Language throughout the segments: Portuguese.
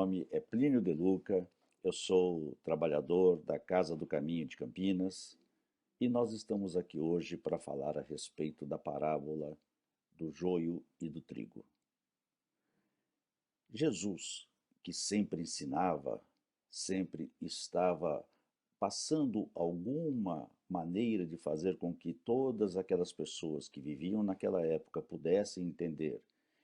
nome é Plínio De Luca, eu sou trabalhador da Casa do Caminho de Campinas e nós estamos aqui hoje para falar a respeito da parábola do joio e do trigo. Jesus, que sempre ensinava, sempre estava passando alguma maneira de fazer com que todas aquelas pessoas que viviam naquela época pudessem entender,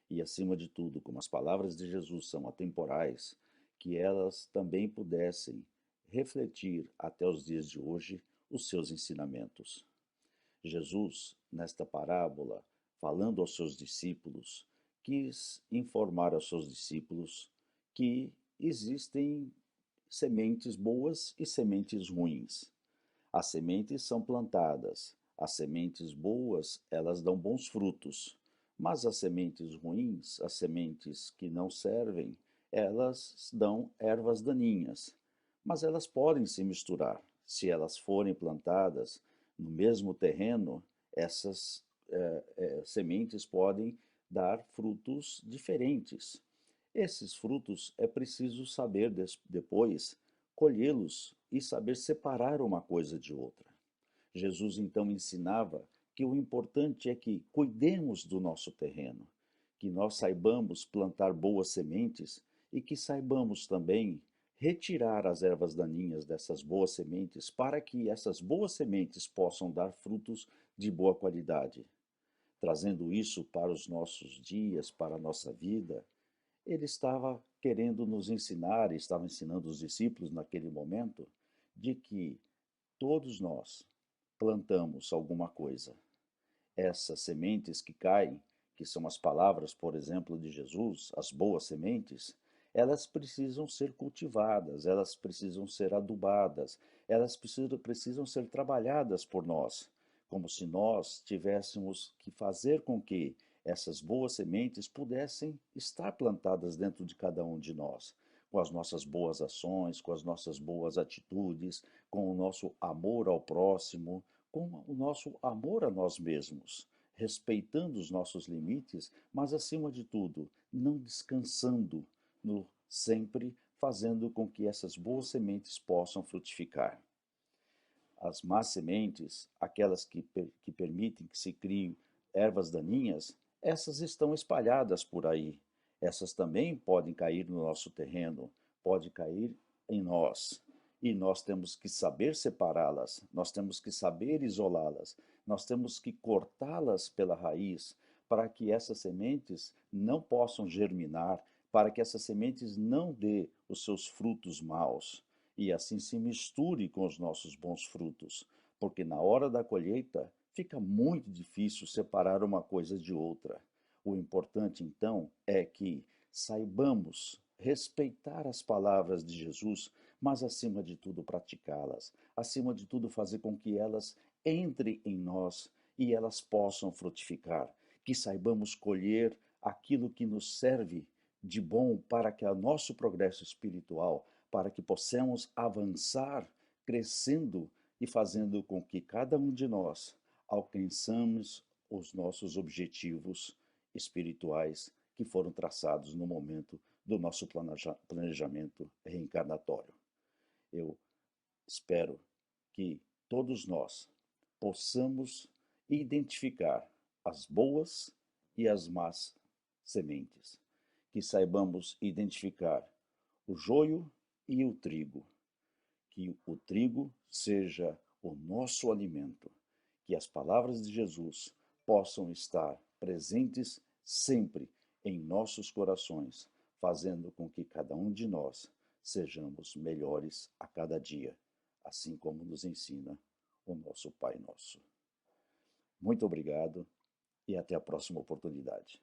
e acima de tudo, como as palavras de Jesus são atemporais, que elas também pudessem refletir até os dias de hoje os seus ensinamentos. Jesus, nesta parábola, falando aos seus discípulos, quis informar aos seus discípulos que existem sementes boas e sementes ruins. As sementes são plantadas, as sementes boas, elas dão bons frutos, mas as sementes ruins, as sementes que não servem, elas dão ervas daninhas. Mas elas podem se misturar. Se elas forem plantadas no mesmo terreno, essas sementes podem dar frutos diferentes. Esses frutos é preciso saber depois colhê-los e saber separar uma coisa de outra. Jesus então ensinava que o importante é que cuidemos do nosso terreno, que nós saibamos plantar boas sementes e que saibamos também retirar as ervas daninhas dessas boas sementes para que essas boas sementes possam dar frutos de boa qualidade. Trazendo isso para os nossos dias, para a nossa vida, ele estava querendo nos ensinar, e estava ensinando os discípulos naquele momento, de que todos nós plantamos alguma coisa. Essas sementes que caem, que são as palavras, por exemplo, de Jesus, as boas sementes, elas precisam ser cultivadas, elas precisam ser adubadas, elas precisam ser trabalhadas por nós, como se nós tivéssemos que fazer com que essas boas sementes pudessem estar plantadas dentro de cada um de nós, com as nossas boas ações, com as nossas boas atitudes, com o nosso amor ao próximo, com o nosso amor a nós mesmos, respeitando os nossos limites, mas acima de tudo, não descansando no sempre fazendo com que essas boas sementes possam frutificar. As más sementes, aquelas que permitem que se criem ervas daninhas, essas estão espalhadas por aí. Essas também podem cair no nosso terreno, podem cair em nós. E nós temos que saber separá-las, nós temos que saber isolá-las, nós temos que cortá-las pela raiz, para que essas sementes não possam germinar, para que essas sementes não dê os seus frutos maus e assim se misture com os nossos bons frutos, porque na hora da colheita fica muito difícil separar uma coisa de outra. O importante então é que saibamos respeitar as palavras de Jesus, mas acima de tudo praticá-las, acima de tudo fazer com que elas entrem em nós e elas possam frutificar, que saibamos colher aquilo que nos serve de bom para que o nosso progresso espiritual, para que possamos avançar, crescendo e fazendo com que cada um de nós alcançamos os nossos objetivos espirituais que foram traçados no momento do nosso planejamento reencarnatório. Eu espero que todos nós possamos identificar as boas e as más sementes, que saibamos identificar o joio e o trigo, que o trigo seja o nosso alimento, que as palavras de Jesus possam estar presentes sempre em nossos corações, fazendo com que cada um de nós sejamos melhores a cada dia, assim como nos ensina o nosso Pai Nosso. Muito obrigado e até a próxima oportunidade.